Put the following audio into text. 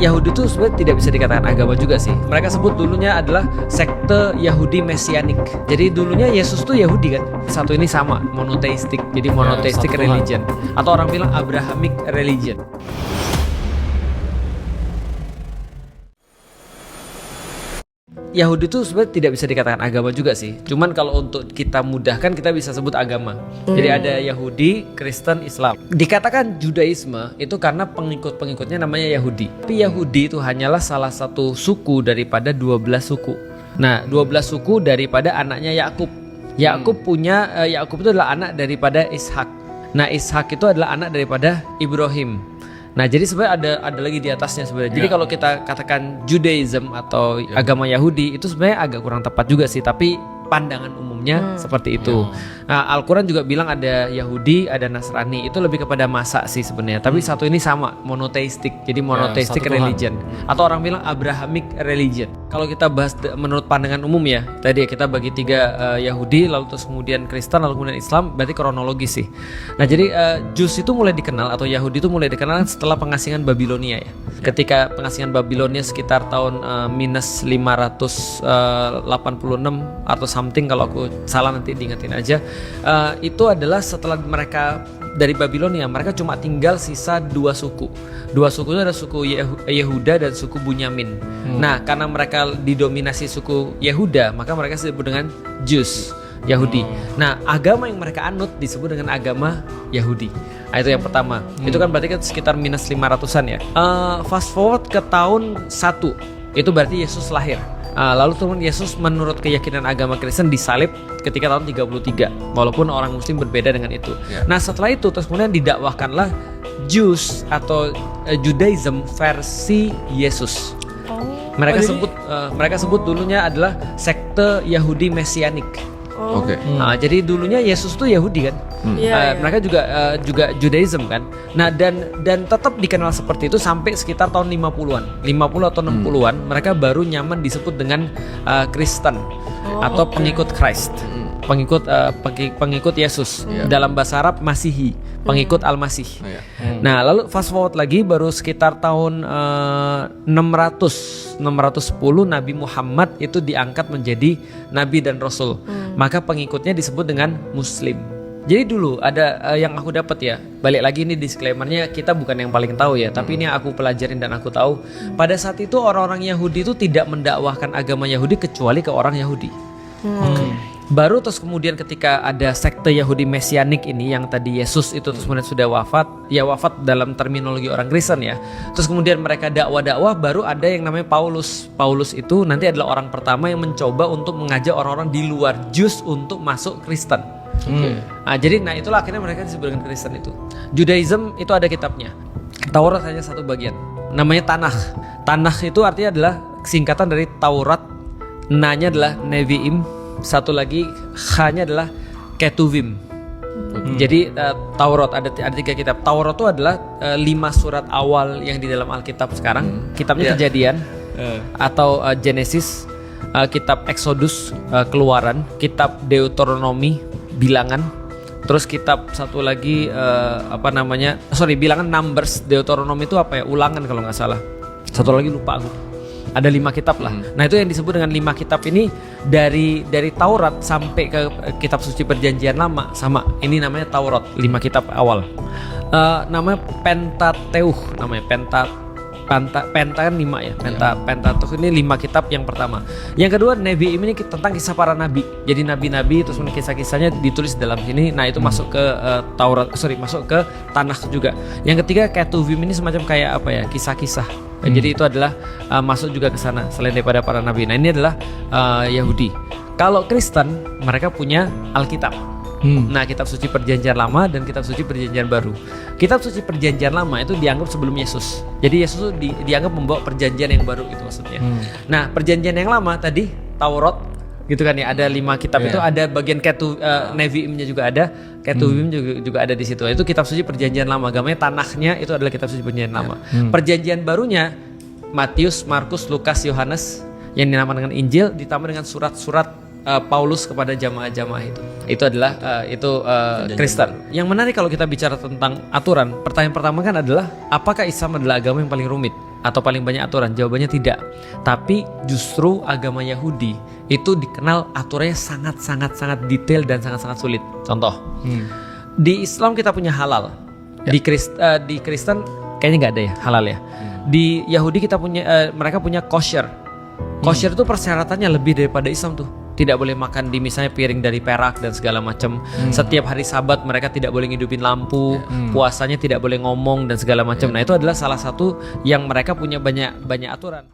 Yahudi itu sebenarnya tidak bisa dikatakan agama juga sih. Mereka sebut dulunya adalah sekte Yahudi Mesianik. Jadi dulunya Yesus tuh Yahudi kan. Satu ini sama, monoteistik. Jadi monoteistic religion. Atau orang bilang Abrahamic religion. Yahudi itu sebenarnya tidak bisa dikatakan agama juga sih. Cuman kalau untuk kita mudahkan kita bisa sebut agama. Jadi ada Yahudi, Kristen, Islam. Dikatakan Judaisme itu karena pengikut-pengikutnya namanya Yahudi. Tapi Yahudi itu hanyalah salah satu suku daripada 12 suku. Nah, 12 suku daripada anaknya Yakub. Yakub itu adalah anak daripada Ishak. Nah, Ishak itu adalah anak daripada Ibrahim. Nah, jadi sebenarnya ada lagi di atasnya sebenarnya. Jadi kalau kita katakan Judaism atau agama Yahudi itu sebenarnya agak kurang tepat juga sih, tapi pandangan umumnya seperti itu. Nah, Al-Quran juga bilang ada Yahudi, ada Nasrani. Itu lebih kepada masa sih sebenarnya. Tapi satu ini sama, monoteistik. Jadi monoteistic religion. Atau orang bilang Abrahamic religion. Kalau kita bahas menurut pandangan umum ya, tadi kita bagi 3 Yahudi, lalu terus kemudian Kristen, lalu kemudian Islam, berarti kronologis sih. Nah, jadi Jus itu mulai dikenal atau Yahudi itu mulai dikenal setelah pengasingan Babilonia ya. Ketika pengasingan Babilonia sekitar tahun minus 586 atau something, kalau aku salah nanti diingetin aja. Itu adalah setelah mereka dari Babilonia, mereka cuma tinggal sisa 2 suku. 2 suku itu ada suku Yehuda dan suku Bunyamin. Nah, karena mereka didominasi suku Yehuda, maka mereka disebut dengan Jews, Yahudi. Nah, agama yang mereka anut disebut dengan agama Yahudi. Nah, itu yang pertama. Itu kan berarti kan sekitar minus 500-an ya. Fast forward ke tahun 1, itu berarti Yesus lahir. Lalu teman Yesus menurut keyakinan agama Kristen disalib ketika tahun 33, walaupun orang Muslim berbeda dengan itu. Nah, setelah itu terus kemudian didakwahkanlah Jews atau Judaism versi Yesus. Mereka sebut dulunya adalah sekte Yahudi Mesianik. Jadi dulunya Yesus tuh Yahudi kan. Mereka juga Judaism kan. Nah, dan tetap dikenal seperti itu sampai sekitar tahun 50-an. 50 atau 60-an mereka baru nyaman disebut dengan Kristen atau pengikut Christ. Pengikut Yesus. Dalam bahasa Arab Masihi, pengikut Al-Masih. Nah, lalu fast forward lagi baru sekitar tahun 610 Nabi Muhammad itu diangkat menjadi nabi dan rasul. Maka pengikutnya disebut dengan Muslim. Jadi dulu ada yang aku dapat ya. Balik lagi ini disclaimernya, kita bukan yang paling tahu ya, tapi ini yang aku pelajarin dan aku tahu. Pada saat itu orang-orang Yahudi itu tidak mendakwahkan agama Yahudi kecuali ke orang Yahudi. Baru terus kemudian ketika ada sekte Yahudi Mesianik ini yang tadi Yesus itu terus kemudian sudah wafat, ya wafat dalam terminologi orang Kristen ya. Terus kemudian mereka dakwah-dakwah, baru ada yang namanya Paulus. Paulus itu nanti adalah orang pertama yang mencoba untuk mengajak orang-orang di luar Jews untuk masuk Kristen. Jadi itulah akhirnya mereka disebut dengan Kristen itu. Judaism itu ada kitabnya. Taurat hanya satu bagian. Namanya Tanakh. Tanakh itu artinya adalah singkatan dari Taurat. Na-nya adalah Nevi'im. Satu lagi H-nya adalah Ketuvim. Jadi Taurat ada 3 kitab. Taurat itu adalah 5 surat awal yang di dalam Alkitab sekarang. Kitabnya Kejadian atau Genesis, kitab Exodus, Keluaran, kitab Deuteronomi, Bilangan. Terus kitab satu lagi Bilangan, Numbers. Deuteronomi itu apa ya? Ulangan kalau nggak salah. Satu lagi lupa aku. Ada 5 kitab lah. Nah, itu yang disebut dengan 5 kitab ini dari Taurat sampai ke kitab suci perjanjian lama sama. Ini namanya Taurat, 5 kitab awal. Namanya Pentateuch, namanya Penta kan 5 ya. Pentateuch ini 5 kitab yang pertama. Yang kedua Nevi'im ini tentang kisah para nabi. Jadi nabi-nabi terus kisah-kisahnya ditulis dalam sini. Nah, itu masuk ke masuk ke Tanakh juga. Yang ketiga Ketuvim ini semacam kayak apa ya? Kisah-kisah. Jadi itu adalah masuk juga ke sana selain daripada para nabi. Nah, ini adalah Yahudi. Kalau Kristen mereka punya Alkitab. Nah, kitab suci perjanjian lama dan kitab suci perjanjian baru. Kitab suci perjanjian lama itu dianggap sebelum Yesus. Jadi Yesus itu dianggap membawa perjanjian yang baru itu maksudnya. Nah, perjanjian yang lama tadi Taurat gitu kan ya, ada 5 kitab itu, ada bagian Nevi'imnya juga ada, Ketuvim juga ada di situ. Itu kitab suci perjanjian lama. Agamanya Tanakhnya itu adalah kitab suci perjanjian lama. Perjanjian barunya Matius, Markus, Lukas, Yohanes yang dinamakan dengan Injil ditambah dengan surat-surat Paulus kepada jamaah-jamaah itu. Itu adalah Kristen. Yang menarik kalau kita bicara tentang aturan, pertanyaan pertama kan adalah apakah Islam adalah agama yang paling rumit? atau paling banyak aturan? Jawabannya tidak. Tapi justru agama Yahudi itu dikenal aturannya sangat detail dan sangat sulit. Contoh, di Islam kita punya halal, di Kristen kayaknya nggak ada ya halal ya. Di Yahudi kita punya, mereka punya kosher. Kosher itu persyaratannya lebih daripada Islam tuh. Tidak boleh makan di misalnya piring dari perak dan segala macam. Setiap hari Sabat mereka tidak boleh ngidupin lampu. Puasanya tidak boleh ngomong dan segala macam. Nah itu adalah salah satu yang mereka punya banyak aturan.